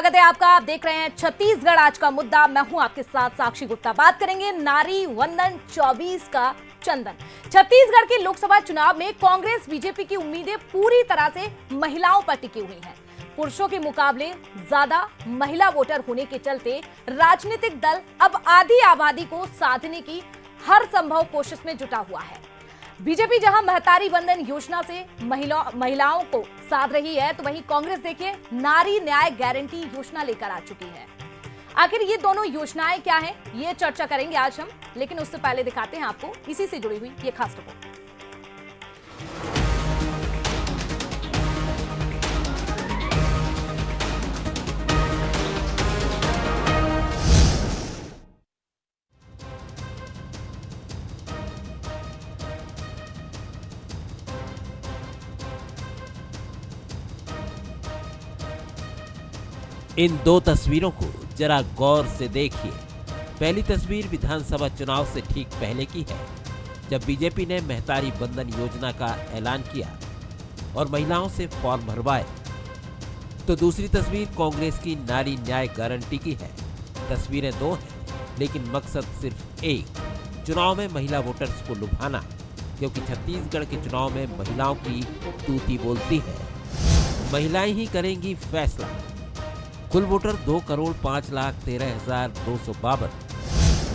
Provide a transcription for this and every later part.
स्वागत है आपका। आप देख रहे हैं छत्तीसगढ़ आज का मुद्दा। मैं हूं आपके साथ साक्षी गुप्ता। बात करेंगे नारी वंदन 24 का चंदन। छत्तीसगढ़ के लोकसभा चुनाव में कांग्रेस बीजेपी की उम्मीदें पूरी तरह से महिलाओं पर टिकी हुई हैं। पुरुषों के मुकाबले ज्यादा महिला वोटर होने के चलते राजनीतिक दल अब आधी आबादी को साधने की हर संभव कोशिश में जुटा हुआ है। बीजेपी जहां महतारी वंदन योजना से महिलाओं को साध रही है, तो वहीं कांग्रेस देखिए नारी न्याय गारंटी योजना लेकर आ चुकी है। आखिर ये दोनों योजनाएं क्या हैं, ये चर्चा करेंगे आज हम, लेकिन उससे पहले दिखाते हैं आपको इसी से जुड़ी हुई ये खास रिपोर्ट। इन दो तस्वीरों को जरा गौर से देखिए। पहली तस्वीर विधानसभा चुनाव से ठीक पहले की है, जब बीजेपी ने महतारी वंदन योजना का ऐलान किया और महिलाओं से फॉर्म भरवाए। तो दूसरी तस्वीर कांग्रेस की नारी न्याय गारंटी की है। तस्वीरें दो हैं, लेकिन मकसद सिर्फ एक, चुनाव में महिला वोटर्स को लुभाना, क्योंकि छत्तीसगढ़ के चुनाव में महिलाओं की तूती बोलती है। महिलाएं ही करेंगी फैसला। कुल वोटर 2,05,13,252।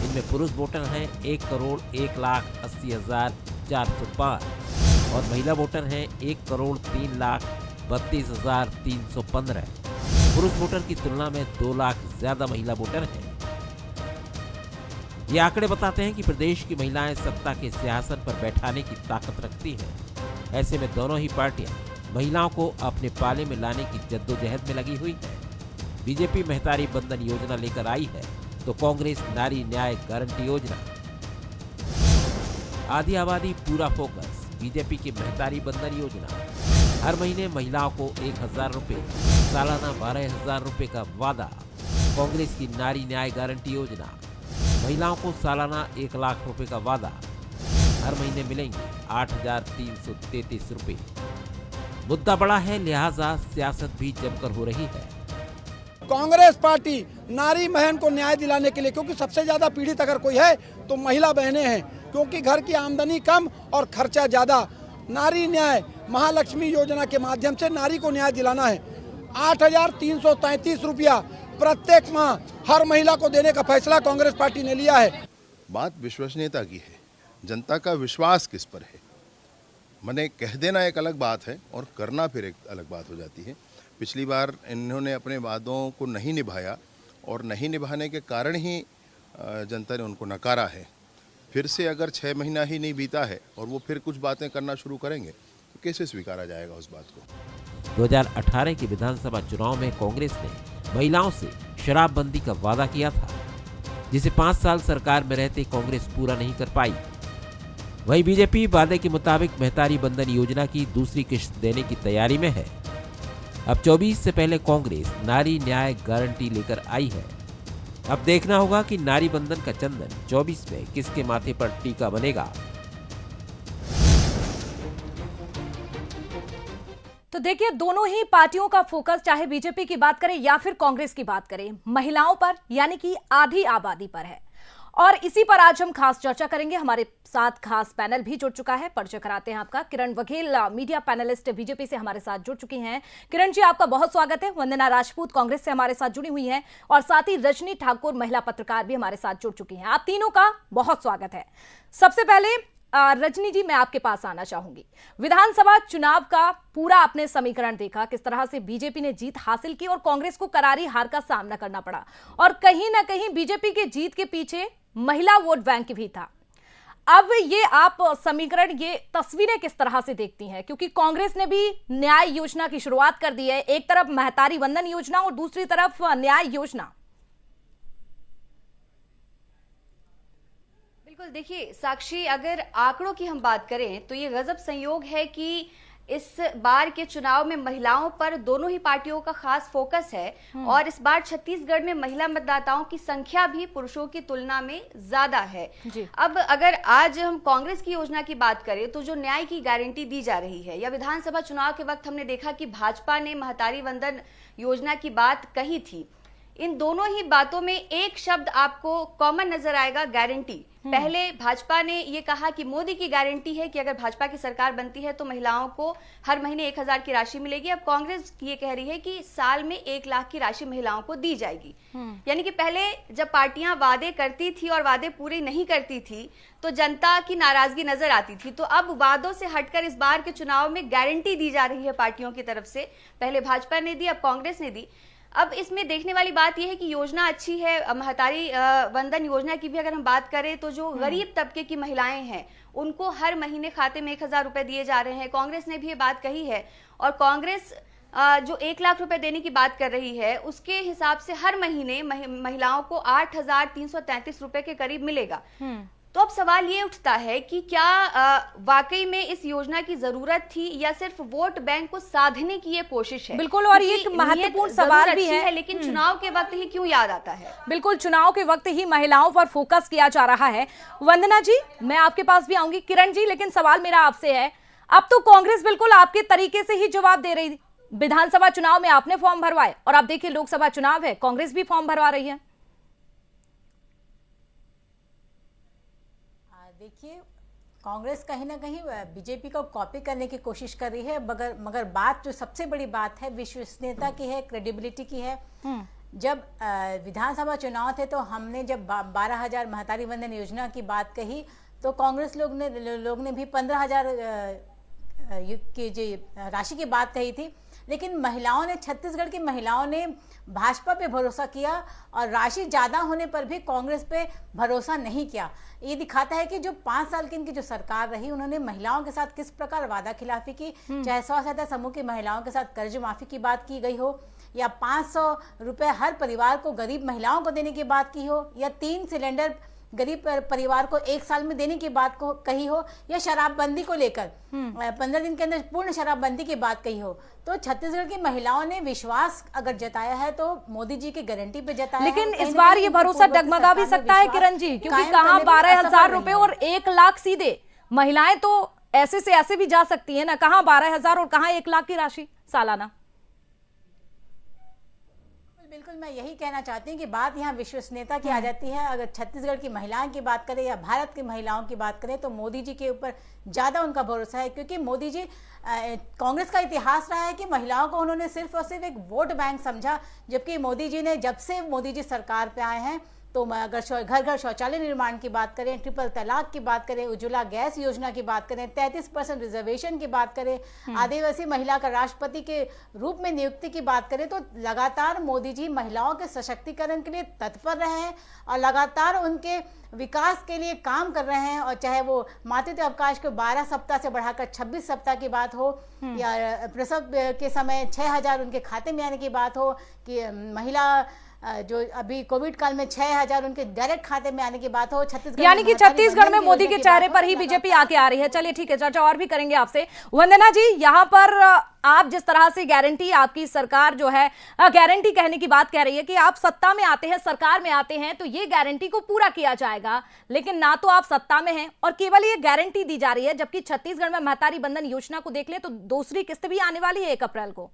इनमें पुरुष वोटर हैं 1,01,80,405 और महिला वोटर हैं 1,03,32,315। पुरुष वोटर की तुलना में 2 लाख ज्यादा महिला वोटर हैं। ये आंकड़े बताते हैं कि प्रदेश की महिलाएं सत्ता के सिंहासन पर बैठाने की ताकत रखती हैं। ऐसे में दोनों ही पार्टियां महिलाओं को अपने पाले में लाने की जद्दोजहद में लगी हुई है। बीजेपी महतारी वंदन योजना लेकर आई है, तो कांग्रेस नारी न्याय गारंटी योजना। आधी आबादी पूरा फोकस। बीजेपी की महतारी वंदन योजना हर महीने महिलाओं को 1,000 रुपए, सालाना 12,000 रुपए का वादा। कांग्रेस की नारी न्याय गारंटी योजना महिलाओं को सालाना 1 लाख रुपए का वादा। हर महीने मिलेंगे 8,333 रुपए। मुद्दा बड़ा है, लिहाजा सियासत भी जमकर हो रही है। कांग्रेस पार्टी नारी बहन को न्याय दिलाने के लिए, क्योंकि सबसे ज्यादा पीड़ित अगर कोई है तो महिला बहनें हैं, क्योंकि घर की आमदनी कम और खर्चा ज्यादा। नारी न्याय महालक्ष्मी योजना के माध्यम से नारी को न्याय दिलाना है। 8,333 रुपया प्रत्येक माह हर महिला को देने का फैसला कांग्रेस पार्टी ने लिया है। बात विश्वसनीयता की है, जनता का विश्वास किस पर है। मैंने कह देना एक अलग बात है और करना फिर एक अलग बात हो जाती है। पिछली बार इन्होंने अपने वादों को नहीं निभाया और नहीं निभाने के कारण ही जनता ने उनको नकारा है। फिर से अगर 6 महीना ही नहीं बीता है और वो फिर कुछ बातें करना शुरू करेंगे तो कैसे स्वीकारा जाएगा उस बात को। 2018 के विधानसभा चुनाव में कांग्रेस ने महिलाओं से शराबबंदी का वादा किया था, जिसे 5 साल सरकार में रहते कांग्रेस पूरा नहीं कर पाई। वहीं बीजेपी वादे के मुताबिक महतारी वंदन योजना की दूसरी किश्त देने की तैयारी में है। अब 24 से पहले कांग्रेस नारी न्याय गारंटी लेकर आई है। अब देखना होगा कि नारी वंदन का चंदन 24 में किसके माथे पर टीका बनेगा। तो देखिए, दोनों ही पार्टियों का फोकस, चाहे बीजेपी की बात करें या फिर कांग्रेस की बात करें, महिलाओं पर यानी कि आधी आबादी पर है। और इसी पर आज हम खास चर्चा करेंगे। हमारे साथ खास पैनल भी जुड़ चुका है। परिचय कराते हैं आपका। किरण वघेल मीडिया पैनलिस्ट बीजेपी से हमारे साथ जुड़ चुकी हैं। किरण जी, आपका बहुत स्वागत है। वंदना राजपूत कांग्रेस से हमारे साथ जुड़ी हुई हैं और साथ ही रजनी ठाकुर महिला पत्रकार भी हमारे साथ जुड़ चुकी हैं। आप तीनों का बहुत स्वागत है। सबसे पहले रजनी जी, मैं आपके पास आना चाहूंगी। विधानसभा चुनाव का पूरा आपने समीकरण देखा, किस तरह से बीजेपी ने जीत हासिल की और कांग्रेस को करारी हार का सामना करना पड़ा, और कहीं ना कहीं बीजेपी के जीत के पीछे महिला वोट बैंक भी था। अब ये आप समीकरण, ये तस्वीरें किस तरह से देखती हैं? क्योंकि कांग्रेस ने भी न्याय योजना की शुरुआत कर दी है, एक तरफ महतारी वंदन योजना और दूसरी तरफ न्याय योजना। बिल्कुल, देखिए साक्षी, अगर आंकड़ों की हम बात करें तो ये गजब संयोग है कि इस बार के चुनाव में महिलाओं पर दोनों ही पार्टियों का खास फोकस है। और इस बार छत्तीसगढ़ में महिला मतदाताओं की संख्या भी पुरुषों की तुलना में ज्यादा है। अब अगर आज हम कांग्रेस की योजना की बात करें तो जो न्याय की गारंटी दी जा रही है, या विधानसभा चुनाव के वक्त हमने देखा कि भाजपा ने महतारी वंदन योजना की बात कही थी, इन दोनों ही बातों में एक शब्द आपको कॉमन नजर आएगा, गारंटी। पहले भाजपा ने ये कहा कि मोदी की गारंटी है कि अगर भाजपा की सरकार बनती है तो महिलाओं को हर महीने 1,000 की राशि मिलेगी। अब कांग्रेस ये कह रही है कि साल में 1 लाख की राशि महिलाओं को दी जाएगी। यानी कि पहले जब पार्टियां वादे करती थी और वादे पूरे नहीं करती थी तो जनता की नाराजगी नजर आती थी, तो अब वादों से हटकर इस बार के चुनाव में गारंटी दी जा रही है पार्टियों की तरफ से। पहले भाजपा ने दी, अब कांग्रेस ने दी। अब इसमें देखने वाली बात यह है कि योजना अच्छी है। महतारी वंदन योजना की भी अगर हम बात करें तो जो गरीब तबके की महिलाएं हैं उनको हर महीने खाते में 1,000 रुपए दिए जा रहे हैं। कांग्रेस ने भी ये बात कही है, और कांग्रेस जो 1 लाख रुपए देने की बात कर रही है उसके हिसाब से हर महीने महिलाओं को 8,333 रुपए के करीब मिलेगा। तो अब सवाल ये उठता है कि क्या वाकई में इस योजना की जरूरत थी या सिर्फ वोट बैंक को साधने की ये कोशिश है? बिल्कुल, और ये एक महत्वपूर्ण सवाल भी है, लेकिन चुनाव के वक्त ही क्यों याद आता है? बिल्कुल, चुनाव के वक्त ही महिलाओं पर फोकस किया जा रहा है। वंदना जी, मैं आपके पास भी आऊंगी। किरण जी, लेकिन सवाल मेरा आपसे है, अब तो कांग्रेस बिल्कुल आपके तरीके से ही जवाब दे रही। विधानसभा चुनाव में आपने फॉर्म भरवाए और आप देखिए लोकसभा चुनाव है, कांग्रेस भी फॉर्म भरवा रही है। देखिए, कांग्रेस कहीं ना कहीं बीजेपी को कॉपी करने की कोशिश कर रही है, मगर बात जो सबसे बड़ी बात है विश्वसनीयता की है, क्रेडिबिलिटी की है। जब विधानसभा चुनाव थे तो हमने जब 12,000 महतारी वंदन योजना की बात कही तो कांग्रेस लोग ने भी 15,000 की जो राशि की बात कही थी, लेकिन महिलाओं ने, छत्तीसगढ़ की महिलाओं ने भाजपा पे भरोसा किया और राशि ज़्यादा होने पर भी कांग्रेस पे भरोसा नहीं किया। ये दिखाता है कि जो 5 साल की इनकी जो सरकार रही उन्होंने महिलाओं के साथ किस प्रकार वादा खिलाफी की, चाहे स्व सहायता समूह की महिलाओं के साथ कर्ज माफी की बात की गई हो, या 500 रुपये हर परिवार को गरीब महिलाओं को देने की बात की हो, या 3 सिलेंडर गरीब परिवार को 1 साल में देने की बात को कही हो, या शराबबंदी को लेकर 15 दिन के अंदर पूर्ण शराबबंदी की बात कही हो। तो छत्तीसगढ़ की महिलाओं ने विश्वास अगर जताया है तो मोदी जी की गारंटी पे जताया लेकिन है। इस बार ये भरोसा डगमगा भी सकता है किरण जी, क्योंकि कहाँ 12,000 रुपए और 1 लाख सीधे। महिलाएं तो ऐसे से ऐसे भी जा सकती है ना, कहाँ 12,000 और कहाँ 1 लाख की राशि सालाना। बिल्कुल, मैं यही कहना चाहती हूँ कि बात यहाँ विश्वसनीयता की आ जाती है। अगर छत्तीसगढ़ की महिलाओं की बात करें या भारत की महिलाओं की बात करें तो मोदी जी के ऊपर ज़्यादा उनका भरोसा है, क्योंकि मोदी जी, कांग्रेस का इतिहास रहा है कि महिलाओं को उन्होंने सिर्फ और सिर्फ एक वोट बैंक समझा, जबकि मोदी जी ने, जब से मोदी जी सरकार पे आए हैं, तो अगर घर घर शौचालय निर्माण की बात करें, ट्रिपल तलाक की बात करें, उज्ज्वला गैस योजना की बात करें, 33% रिजर्वेशन की बात करें, आदिवासी महिला का राष्ट्रपति के रूप में नियुक्ति की बात करें, तो लगातार मोदी जी महिलाओं के सशक्तिकरण के लिए तत्पर रहे हैं और लगातार उनके विकास के लिए काम कर रहे हैं। और चाहे वो मातृत्व अवकाश को 12 सप्ताह से बढ़ाकर 26 सप्ताह की बात हो, या प्रसव के समय 6,000 उनके खाते में आने की बात हो, कि महिला जो अभी कोविड काल में 6,000 उनके डायरेक्ट खाते में आने की बात हो, छत्तीसगढ़, यानी कि छत्तीसगढ़ में मोदी के चेहरे पर ही बीजेपी आके आ रही है। चलिए ठीक है, चर्चा और भी करेंगे आपसे। वंदना जी, यहाँ पर आप जिस तरह से गारंटी, आपकी सरकार जो है गारंटी कहने की बात कह रही है कि आप सत्ता में आते हैं, सरकार में आते हैं तो ये गारंटी को पूरा किया जाएगा, लेकिन ना तो आप सत्ता में हैं और केवल ये गारंटी दी जा रही है, जबकि छत्तीसगढ़ में महतारी बंधन योजना को देख ले तो दूसरी किस्त भी आने वाली है 1 अप्रैल को।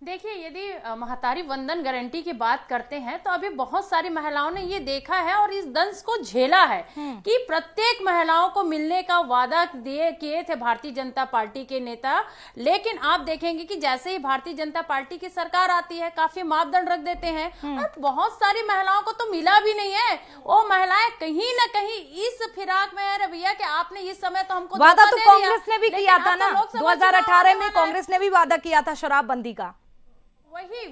देखिए, यदि महतारी वंदन गारंटी की बात करते हैं तो अभी बहुत सारी महिलाओं ने ये देखा है और इस दंश को झेला है कि प्रत्येक महिलाओं को मिलने का वादा किए थे भारतीय जनता पार्टी के नेता, लेकिन आप देखेंगे कि जैसे ही भारतीय जनता पार्टी की सरकार आती है काफी मापदंड रख देते हैं और बहुत सारी महिलाओं को तो मिला भी नहीं है। वो महिलाएं कहीं ना कहीं इस फिराक में है रवैया कि आपने इस समय तो हमको वादा तो कांग्रेस ने भी किया था ना, 2018 में कांग्रेस ने भी वादा किया था शराबबंदी का। वही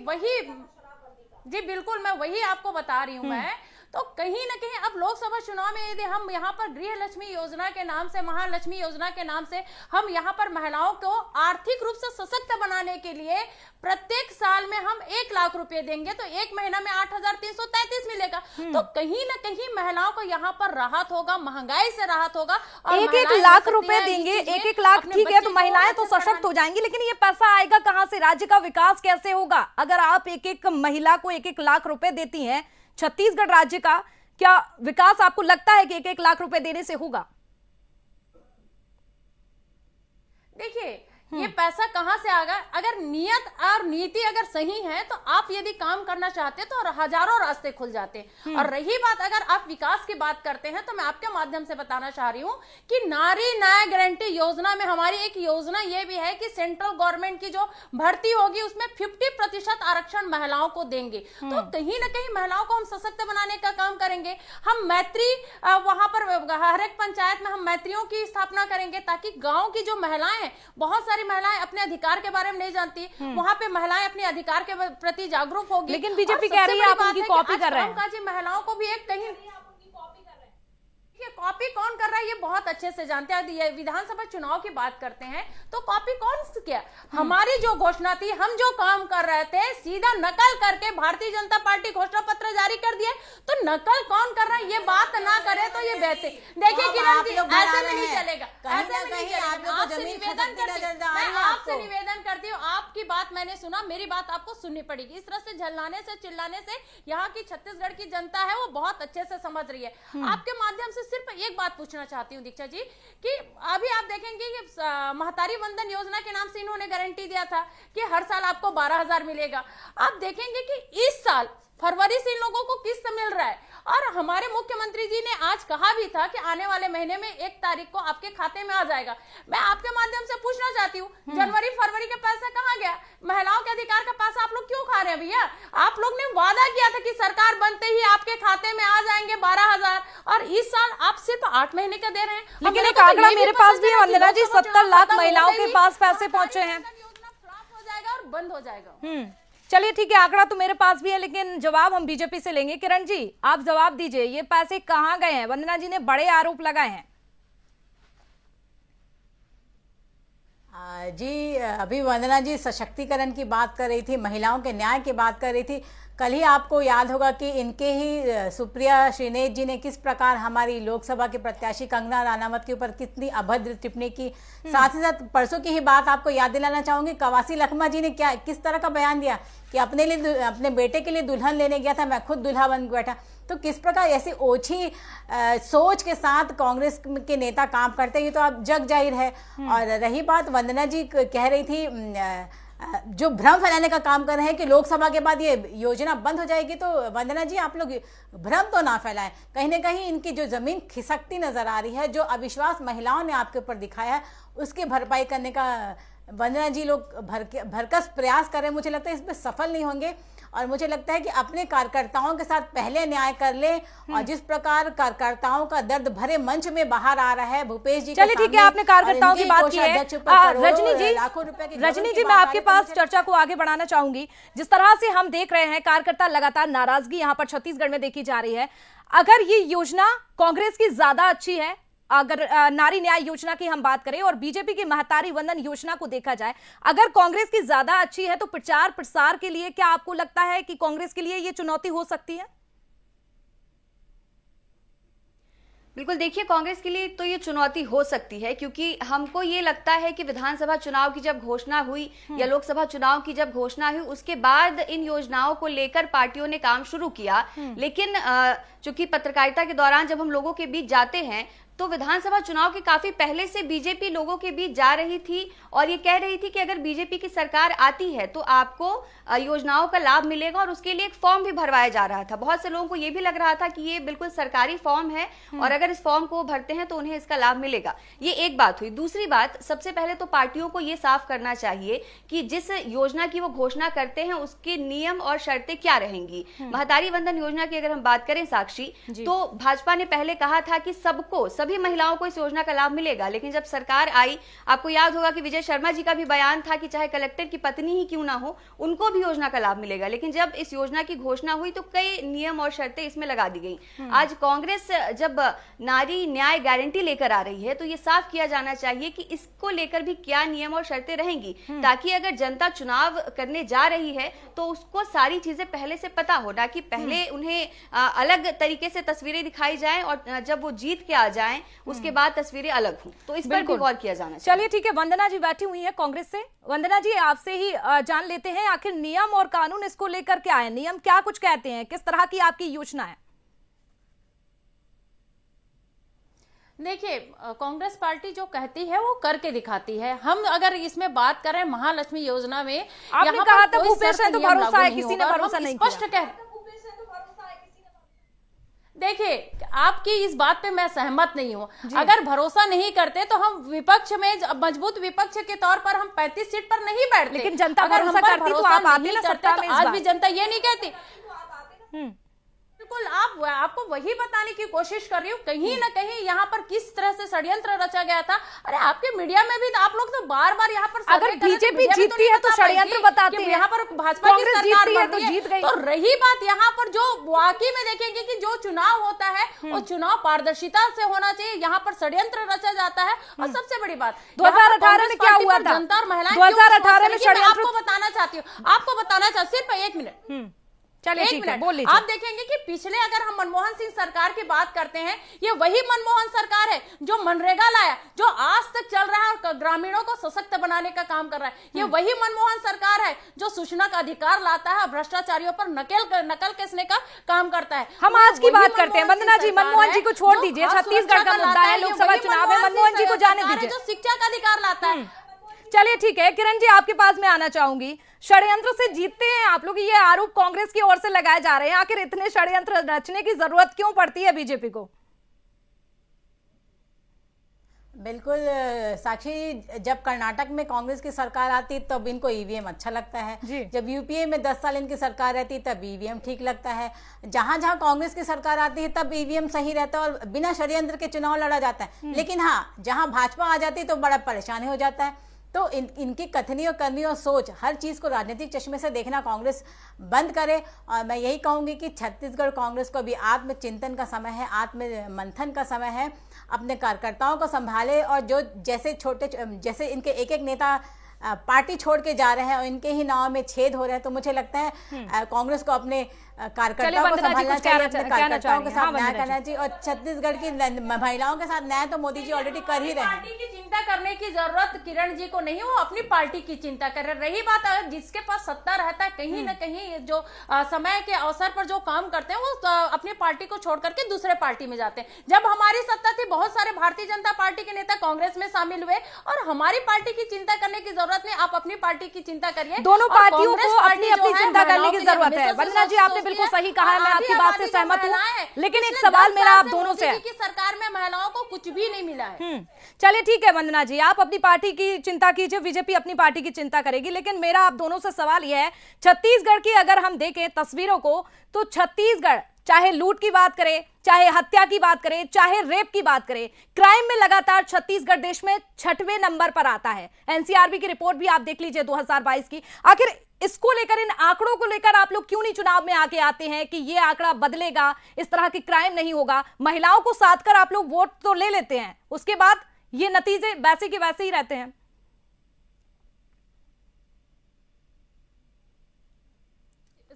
जी बिल्कुल, मैं वही आपको बता रही हूँ। मैं तो कहीं ना कहीं अब लोकसभा चुनाव में यदि हम यहाँ पर गृह लक्ष्मी योजना के नाम से, महालक्ष्मी योजना के नाम से हम यहाँ पर महिलाओं को आर्थिक रूप से सशक्त बनाने के लिए प्रत्येक साल में हम 1 लाख रुपए देंगे तो 1 महीना में 8,333 मिलेगा, तो कहीं ना कहीं महिलाओं को यहाँ पर राहत होगा, महंगाई से राहत होगा। 1-1 लाख रुपए देंगे, 1-1 लाख ठीक है, तो महिलाएं तो सशक्त हो जाएंगी, लेकिन ये पैसा आएगा कहां से? राज्य का विकास कैसे होगा अगर आप 1-1 महिला को 1-1 लाख रुपए देती हैं? छत्तीसगढ़ राज्य का क्या विकास आपको लगता है कि 1-1 लाख रुपए देने से होगा? देखिए, ये पैसा कहाँ से आएगा? अगर नियत और नीति अगर सही है तो आप यदि काम करना चाहते हैं तो हजारों रास्ते खुल जाते हैं। और रही बात अगर आप विकास की बात करते हैं तो मैं आपके माध्यम से बताना चाह रही हूँ कि नारी न्याय गारंटी योजना में हमारी एक योजना ये भी है कि सेंट्रल गवर्नमेंट की जो भर्ती होगी उसमें 50% आरक्षण महिलाओं को देंगे। तो कहीं ना कहीं महिलाओं को हम सशक्त बनाने का काम करेंगे। हम मैत्री वहां पर हर एक पंचायत में हम मैत्रियों की स्थापना करेंगे ताकि गांव की जो महिलाएं हैं, बहुत सारी महिलाएं अपने अधिकार के बारे में नहीं जानती, वहां पे महिलाएं अपने अधिकार के प्रति जागरूक होगी। लेकिन बीजेपी कह रही है आप उनकी कॉपी कर रहे हैं। कामकाजी महिलाओं को भी एक कहीं ये कॉपी कौन कर रहा है ये बहुत अच्छे से जानते हैं। ये विधानसभा चुनाव की बात करते हैं तो कॉपी कौन किया? हमारी जो घोषणा थी, हम जो काम कर रहे थे, सीधा नकल करके भारतीय जनता पार्टी घोषणा पत्र जारी कर दिए। तो नकल कौन कर रहा है ये बात ना करे तो ये बेहतर। देखिए किरण जी, ऐसे में नहीं चलेगा, ऐसे में नहीं चलेगा। आपसे निवेदन करती हूँ, आपकी बात मैंने सुना, मेरी बात आपको सुननी पड़ेगी। इस तरह से झल्लाने से चिल्लाने से यहाँ की छत्तीसगढ़ की जनता है वो बहुत अच्छे से समझ रही है। आपके माध्यम से सिर्फ एक बात पूछना चाहती हूँ दीक्षा जी कि अभी आप देखेंगे कि महतारी वंदन योजना के नाम से इन्होंने गारंटी दिया था कि हर साल आपको 12,000 मिलेगा। आप देखेंगे कि इस साल फरवरी से इन लोगों को किस्त मिल रहा है। और हमारे मुख्यमंत्री जी ने आज कहा भी था कि आने वाले महीने में 1 तारीख को आपके खाते में आ जाएगा। मैं आपके माध्यम से पूछना चाहती हूँ, जनवरी फरवरी का पैसा कहाँ गया? महिलाओं के अधिकार का पैसा आप लोग क्यों खा रहे हैं भैया? आप लोग ने वादा किया था कि सरकार बनते ही आपके खाते में आ जाएंगे 12,000 और इस साल आप सिर्फ 8 महीने का दे रहे हैं। लेकिन एक आंकड़ा मेरे पास भी है वंदना जी, 70 लाख महिलाओं के पास पैसे पहुंचे हैं। योजना फ्लॉप हो जाएगा और बंद हो जाएगा। चलिए ठीक है, आंकड़ा तो मेरे पास भी है लेकिन जवाब हम बीजेपी से लेंगे। किरण जी आप जवाब दीजिए, ये पैसे कहां गए हैं? वंदना जी ने बड़े आरोप लगाए हैं। जी अभी वंदना जी सशक्तिकरण की बात कर रही थी, महिलाओं के न्याय की बात कर रही थी। कल ही आपको याद होगा कि इनके ही सुप्रिया श्रीनेत जी ने किस प्रकार हमारी लोकसभा के प्रत्याशी कंगना रनावत के ऊपर कितनी अभद्र टिप्पणी की। साथ ही साथ परसों की ही बात आपको याद दिलाना चाहूंगी, कवासी लखमा जी ने किस तरह का बयान दिया कि अपने बेटे के लिए दुल्हन लेने गया था, मैं खुद दूल्हा बन बैठा। तो किस प्रकार ऐसी ओछी सोच के साथ कांग्रेस के नेता काम करते हैं ये तो अब जग जाहिर है। और रही बात वंदना जी कह रही थी जो भ्रम फैलाने का काम कर रहे हैं कि लोकसभा के बाद ये योजना बंद हो जाएगी, तो वंदना जी आप लोग भ्रम तो ना फैलाएं। कहीं ना कहीं इनकी जो जमीन खिसकती नजर आ रही है, जो अविश्वास महिलाओं ने आपके ऊपर दिखाया है, उसकी भरपाई करने का वंदना जी लोग भरकस प्रयास कर रहे हैं। मुझे लगता है इसमें सफल नहीं होंगे और मुझे लगता है कि अपने कार्यकर्ताओं के साथ पहले न्याय कर ले। और जिस प्रकार कार्यकर्ताओं का दर्द भरे मंच में बाहर आ रहा है भूपेश जी, चलिए ठीक है, आपने कार्यकर्ताओं की बात की है। रजनी जी मैं आपके पास चर्चा को आगे बढ़ाना चाहूंगी। जिस तरह से हम देख रहे हैं कार्यकर्ता लगातार नाराजगी यहाँ पर छत्तीसगढ़ में देखी जा रही है। अगर ये योजना कांग्रेस की ज्यादा अच्छी है, अगर नारी न्याय योजना की हम बात करें और बीजेपी की महतारी वंदन योजना को देखा जाए, अगर कांग्रेस की ज्यादा अच्छी है तो प्रचार प्रसार के लिए क्या आपको लगता है कि कांग्रेस के लिए यह चुनौती हो सकती है? बिल्कुल, देखिए कांग्रेस के लिए तो ये चुनौती हो सकती है क्योंकि हमको ये लगता है कि विधानसभा चुनाव की जब घोषणा हुई या लोकसभा चुनाव की जब घोषणा हुई उसके बाद इन योजनाओं को लेकर पार्टियों ने काम शुरू किया। लेकिन चूंकि पत्रकारिता के दौरान जब हम लोगों के बीच जाते हैं तो विधानसभा चुनाव के काफी पहले से बीजेपी लोगों के बीच जा रही थी और ये कह रही थी कि अगर बीजेपी की सरकार आती है तो आपको योजनाओं का लाभ मिलेगा और उसके लिए एक फॉर्म भी भरवाया जा रहा था। बहुत से लोगों को ये भी लग रहा था कि ये बिल्कुल सरकारी फॉर्म है और अगर इस फॉर्म को भरते हैं तो उन्हें इसका लाभ मिलेगा। ये एक बात हुई। दूसरी बात, सबसे पहले तो पार्टियों को ये साफ करना चाहिए कि जिस योजना की वो घोषणा करते हैं उसके नियम और शर्तें क्या रहेंगी। महतारी वंदन योजना की अगर हम बात करें साक्षी, तो भाजपा ने पहले कहा था कि सभी महिलाओं को इस योजना का लाभ मिलेगा, लेकिन जब सरकार आई, आपको याद होगा कि विजय शर्मा जी का भी बयान था कि चाहे कलेक्टर की पत्नी ही क्यों ना हो उनको भी योजना का लाभ मिलेगा। लेकिन जब इस योजना की घोषणा हुई तो कई नियम और शर्तें इसमें लगा दी गई। आज कांग्रेस जब नारी न्याय गारंटी लेकर आ रही है तो ये साफ किया जाना चाहिए कि इसको लेकर भी क्या नियम और शर्तें रहेंगी, ताकि अगर जनता चुनाव करने जा रही है तो उसको सारी चीजें पहले से पता हो, ना कि पहले उन्हें अलग तरीके से तस्वीरें दिखाई जाएं और जब वो जीत के आ जाएं उसके बाद तस्वीरें अलग हों। तो इस पर भी गौर किया जाना चाहिए। चलिए ठीक है, वंदना जी बैठी हुई है कांग्रेस से। वंदना जी आपसे ही जान लेते हैं, आखिर नियम और कानून इसको लेकर क्या है? नियम क्या कुछ कहते हैं? किस तरह की आपकी योजना है? देखिए, कांग्रेस पार्टी जो कहती है वो करके दिखाती है। हम अगर इसमें बात करें महालक्ष्मी योजना में, आपने कहा था भूपेश है तो भरोसा है, किसी ने भरोसा नहीं किया। स्पष्ट कह, देखिए, आपकी इस बात पे मैं सहमत नहीं हूँ। अगर भरोसा नहीं करते तो हम विपक्ष में, मजबूत विपक्ष के तौर पर हम 35 सीट पर नहीं बैठते। लेकिन जनता अगर हम भरोसा पर करती तो भरोसा आप आते नहीं ना करते सत्ता तो में इस आज बार। भी जनता ये नहीं कहती। बिल्कुल, आपको वही बताने की कोशिश कर रही हूँ, कहीं ना कहीं यहाँ पर किस तरह से षड्यंत्र रचा गया था। अरे आपके मीडिया में भी आप लोग तो बार बार यहाँ पर अगर बीजेपी जीतती है तो षड्यंत्र बताते हैं, यहाँ पर भाजपा की कांग्रेस सरकार जीतती है बन तो रही है। जीत गई। तो रही बात यहाँ पर जो वाकई में देखेंगे कि जो चुनाव होता है वो चुनाव पारदर्शिता से होना चाहिए, यहाँ पर षड्यंत्र रचा जाता है। और सबसे बड़ी बात 2018 में क्या हुआ था? जनता और महिलाएं 2018 में षड्यंत्र आपको बताना चाहती हूँ, सिर्फ 1 मिनट, चलिए एक ठीक है, मिनट। बोल लीजिए। आप देखेंगे कि पिछले, अगर हम मनमोहन सिंह सरकार की बात करते हैं, ये वही मनमोहन सरकार है जो मनरेगा लाया, जो आज तक चल रहा है और ग्रामीणों को सशक्त बनाने का काम कर रहा है। ये वही मनमोहन सरकार है जो सूचना का अधिकार लाता है और भ्रष्टाचारियों पर नकल कसने का काम करता है। हम आज की बात करते हैं। वंदना जी, मनमोहन जी को छोड़ दीजिए, छत्तीसगढ़ का मुद्दा है, लोकसभा चुनाव है, मनमोहन जी को जाने दीजिए, जो शिक्षा का अधिकार लाता है। चलिए ठीक है। किरण जी, आपके पास मैं आना चाहूंगी। षड्यंत्र से जीतते हैं आप लोग, ये आरोप कांग्रेस की ओर से लगाए जा रहे हैं। आखिर इतने षड्यंत्र रचने की जरूरत क्यों पड़ती है बीजेपी को? बिल्कुल साक्षी, जब कर्नाटक में कांग्रेस की सरकार आती तब इनको ईवीएम अच्छा लगता है, जब यूपीए में 10 साल इनकी सरकार रहती तब ईवीएम ठीक लगता है। जहां जहां कांग्रेस की सरकार आती है तब ईवीएम सही रहता है और बिना षड्यंत्र के चुनाव लड़ा जाता है। लेकिन हाँ, जहां भाजपा आ जाती है तो बड़ा परेशानी हो जाता है। तो इनकी कथनी और करनी और सोच, हर चीज को राजनीतिक चश्मे से देखना कांग्रेस बंद करे। और मैं यही कहूंगी कि छत्तीसगढ़ कांग्रेस को अभी आत्मचिंतन का समय है, आत्म मंथन का समय है, अपने कार्यकर्ताओं को संभाले। और जो जैसे इनके एक एक नेता पार्टी छोड़ के जा रहे हैं और इनके ही नाव में छेद हो रहे हैं, तो मुझे लगता है कांग्रेस को अपने कार्यकर्ताओं को संभालना चाहिए, अपने कार्यकर्ताओं के साथ न्याय करना चाहिए। और छत्तीसगढ़ की महिलाओं के साथ न्याय तो मोदी जी ऑलरेडी कर ही रहे हैं। पार्टी की चिंता करने की जरूरत किरण जी को नहीं, वो अपनी पार्टी की चिंता कर रहे। रही बात, अगर जिसके पास सत्ता रहता है, कहीं ना कहीं जो समय के अवसर पर जो काम करते हैं वो अपनी पार्टी को छोड़ करके दूसरे पार्टी में जाते हैं। जब हमारी सत्ता थी, बहुत सारे भारतीय जनता पार्टी के नेता कांग्रेस में शामिल हुए और हमारी पार्टी की चिंता करने की जरूरत नहीं, आप अपनी पार्टी की चिंता करिए। दोनों पार्टियों को अपनी अपनी चिंता करने की जरूरत है। वंदना जी, आपने बिल्कुल सही कहा है, मैं आपकी बात से सहमत हूँ। लेकिन एक सवाल मेरा आप दोनों से है, की सरकार में महिलाओं को कुछ भी नहीं मिला है। चलिए ठीक है वंदना जी, आप अपनी पार्टी की चिंता कीजिए, बीजेपी अपनी पार्टी की चिंता करेगी। लेकिन मेरा आप दोनों से सवाल यह है, छत्तीसगढ़ की अगर हम देखें तस्वीरों को, तो छत्तीसगढ़ चाहे लूट की बात करें, चाहे हत्या की बात करें, चाहे रेप की बात करें, क्राइम में लगातार छत्तीसगढ़ देश में 6वें नंबर पर आता है। एनसीआरबी की रिपोर्ट भी आप देख लीजिए 2022 की। आखिर इसको लेकर, इन आंकड़ों को लेकर आप लोग क्यों नहीं चुनाव में आके आते हैं कि ये आंकड़ा बदलेगा, इस तरह की क्राइम नहीं होगा? महिलाओं को साथ कर आप लोग वोट तो ले लेते हैं, उसके बाद ये नतीजे वैसे के वैसे ही रहते हैं।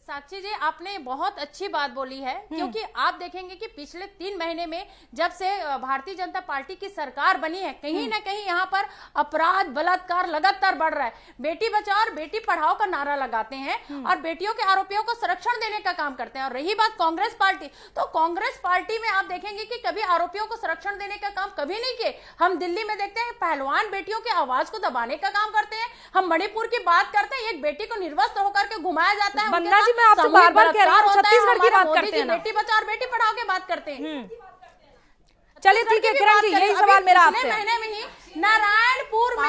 साक्षी जी, आपने बहुत अच्छी बात बोली है, क्योंकि आप देखेंगे कि पिछले 3 महीने में जब से भारतीय जनता पार्टी की सरकार बनी है, कहीं ना कहीं यहाँ पर अपराध, बलात्कार लगातार बढ़ रहा है। बेटी बचाओ और बेटी पढ़ाओ का नारा लगाते हैं और बेटियों के आरोपियों को संरक्षण देने का काम करते हैं। और रही बात कांग्रेस पार्टी, तो कांग्रेस पार्टी में आप देखेंगे कि कभी आरोपियों को संरक्षण देने का काम कभी नहीं किए। हम दिल्ली में देखते हैं पहलवान बेटियों की आवाज को दबाने का काम करते हैं। हम मणिपुर की बात करते हैं, एक बेटी को निर्वस्त्र होकर के घुमाया जाता है। मैं आपसे बार-बार कह रही हूं, छत्तीसगढ़ की बात करते हैं ना, बेटी बचाओ और बेटी पढ़ाओ की बात करते हैं। चलिए ठीक है किरण जी, यही सवाल मेरा आपसे। महीने में ही नारायणपुर में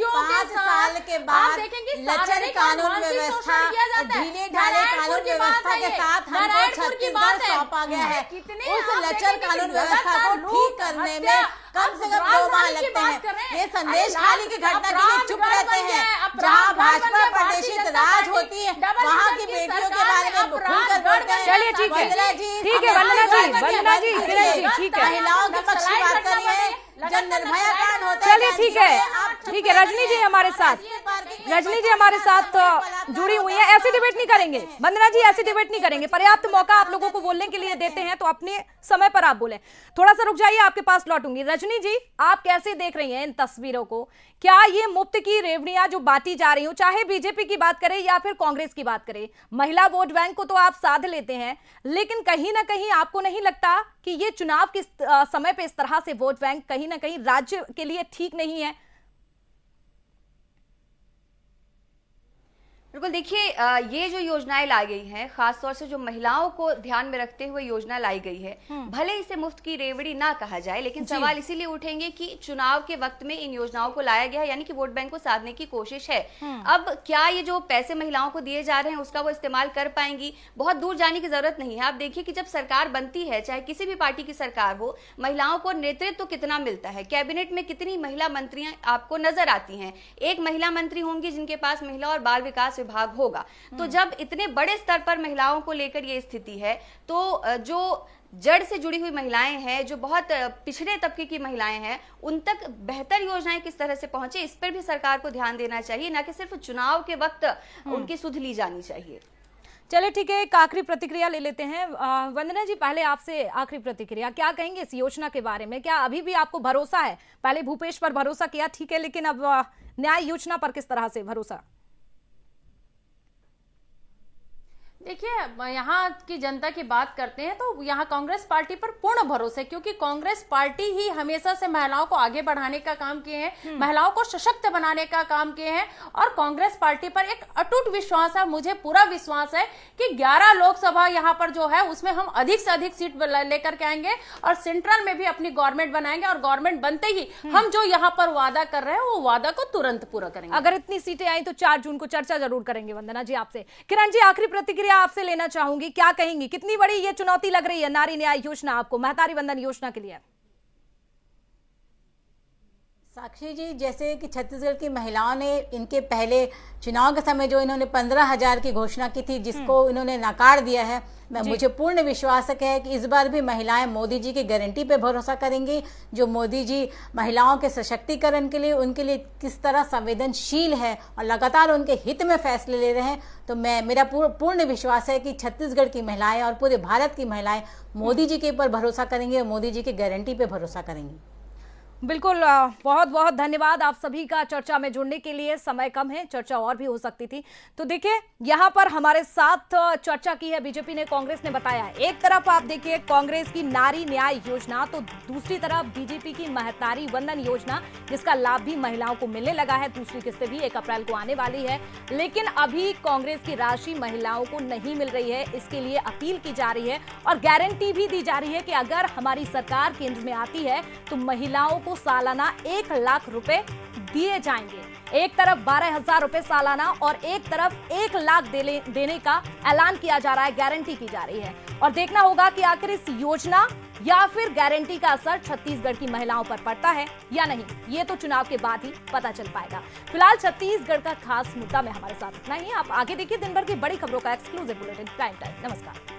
5 साल के बाद लचर कानून व्यवस्था, ढीले ढाले कानून व्यवस्था के साथ हमको छत्तीसगढ़ सौंपा गया है। उस लचर कानून व्यवस्था को ठीक करने में कम से कम 2 माह लगते हैं। ये संदेश खाली की घटना के लिए चुप रहते हैं। जहाँ भाजपा प्रादेशिक राज होती है, वहाँ की बेटियों के बारे में खुलकर बोलते हैं। चलिए ठीक है, ठीक है वंदना जी, किरण जी, ठीक है, महिलाओं के पक्ष की बात करिए। जब निर्भया कांड होता है, चलिए ठीक है, ठीक है रजनी जी हमारे साथ। रजनी जी हमारे साथ जुड़ी हुई है। ऐसी डिबेट नहीं करेंगे वंदना जी, ऐसी डिबेट नहीं करेंगे। पर्याप्त मौका आप लोगों को बोलने के लिए देते हैं तो अपने समय पर आप बोले। थोड़ा सा रुक जाइए, आपके पास लौटूंगी। रजनी जी, आप कैसे देख रही हैं इन तस्वीरों को? क्या ये मुफ्त की रेवड़ियां जो बांटी जा रही हो, चाहे बीजेपी की बात करें या फिर कांग्रेस की बात करें, महिला वोट बैंक को तो आप साध लेते हैं, लेकिन कहीं ना कहीं आपको नहीं लगता कि ये चुनाव के समय पे इस तरह से वोट बैंक कहीं ना कहीं राज्य के लिए ठीक नहीं है? बिल्कुल, देखिए ये जो योजनाएं लाई गई हैं, खासतौर से जो महिलाओं को ध्यान में रखते हुए योजना लाई गई है, भले इसे मुफ्त की रेवड़ी ना कहा जाए, लेकिन सवाल इसीलिए उठेंगे कि चुनाव के वक्त में इन योजनाओं को लाया गया है, यानी कि वोट बैंक को साधने की कोशिश है। अब क्या ये जो पैसे महिलाओं को दिए जा रहे हैं उसका वो इस्तेमाल कर पाएंगी? बहुत दूर जाने की जरूरत नहीं है। आप देखिए कि जब सरकार बनती है, चाहे किसी भी पार्टी की सरकार हो, महिलाओं को नेतृत्व कितना मिलता है, कैबिनेट में कितनी महिला मंत्रियां आपको नजर आती हैं। एक महिला मंत्री होंगी जिनके पास महिला और बाल विकास विभाग होगा। तो जब इतने बड़े स्तर पर महिलाओं को लेकर ये स्थिति है, तो जो जड़ से जुड़ी हुई महिलाएं हैं, जो बहुत पिछड़े तबके की महिलाएं हैं, उन तक बेहतर योजनाएं किस तरह से पहुंचे, इस पर भी सरकार को ध्यान देना चाहिए, ना कि सिर्फ चुनाव के वक्त उनकी सुध ली जानी चाहिए। चलिए ठीक है, एक आखिरी प्रतिक्रिया ले लेते हैं। वंदना जी, पहले आपसे आखिरी प्रतिक्रिया, क्या कहेंगे इस योजना के बारे में? क्या अभी भी आपको भरोसा है? पहले भूपेश पर भरोसा किया, ठीक है, लेकिन अब न्याय योजना पर किस तरह से भरोसा? देखिए, यहाँ की जनता की बात करते हैं तो यहाँ कांग्रेस पार्टी पर पूर्ण भरोसा है, क्योंकि कांग्रेस पार्टी ही हमेशा से महिलाओं को आगे बढ़ाने का काम किए हैं, महिलाओं को सशक्त बनाने का काम किए हैं, और कांग्रेस पार्टी पर एक अटूट विश्वास है। मुझे पूरा विश्वास है कि 11 लोकसभा यहाँ पर जो है उसमें हम अधिक से अधिक सीट लेकर के आएंगे और सेंट्रल में भी अपनी गवर्नमेंट बनाएंगे, और गवर्नमेंट बनते ही हम जो यहाँ पर वादा कर रहे हैं वो वादा को तुरंत पूरा करेंगे। अगर इतनी सीटें आई तो 4 जून को चर्चा जरूर करेंगे। वंदना जी, आपसे किरण जी आखिरी प्रतिक्रिया आपसे लेना चाहूंगी, क्या कहेंगी? कितनी बड़ी ये चुनौती लग रही है नारी न्याय योजना आपको, महतारी वंदन योजना के लिए? साक्षी जी, जैसे कि छत्तीसगढ़ की महिलाओं ने इनके पहले चुनाव के समय जो इन्होंने 15,000 की घोषणा की थी, जिसको इन्होंने नकार दिया है, मुझे पूर्ण विश्वास है कि इस बार भी महिलाएं मोदी जी की गारंटी पे भरोसा करेंगी। जो मोदी जी महिलाओं के सशक्तिकरण के लिए, उनके लिए किस तरह संवेदनशील है और लगातार उनके हित में फैसले ले रहे हैं, तो मेरा पूर्ण विश्वास है कि छत्तीसगढ़ की महिलाएं और पूरे भारत की महिलाएं मोदी जी के ऊपर भरोसा करेंगे और मोदी जी की गारंटी पे भरोसा करेंगी। बिल्कुल, बहुत बहुत धन्यवाद आप सभी का चर्चा में जुड़ने के लिए। समय कम है, चर्चा और भी हो सकती थी। तो देखिए, यहाँ पर हमारे साथ चर्चा की है बीजेपी ने, कांग्रेस ने बताया है। एक तरफ आप देखिए कांग्रेस की नारी न्याय योजना, तो दूसरी तरफ बीजेपी की महतारी वंदन योजना, जिसका लाभ भी महिलाओं को मिलने लगा है। दूसरी किस्त भी 1 अप्रैल को आने वाली है, लेकिन अभी कांग्रेस की राशि महिलाओं को नहीं मिल रही है। इसके लिए अपील की जा रही है और गारंटी भी दी जा रही है कि अगर हमारी सरकार केंद्र में आती है तो महिलाओं को सालाना 1 लाख रुपए दिए जाएंगे। एक तरफ 12,000 रुपए सालाना और एक तरफ 1 लाख देने का ऐलान किया जा रहा है, गारंटी की जा रही है। और देखना होगा कि आखिर इस योजना या फिर गारंटी का असर छत्तीसगढ़ की महिलाओं पर पड़ता है या नहीं, ये तो चुनाव के बाद ही पता चल पाएगा। फिलहाल छत्तीसगढ़ का खास मुद्दा में हमारे साथ इतना ही। आप आगे देखिए दिन भर की बड़ी खबरों का एक्सक्लूसिव बुलेटिन प्राइम टाइम। नमस्कार।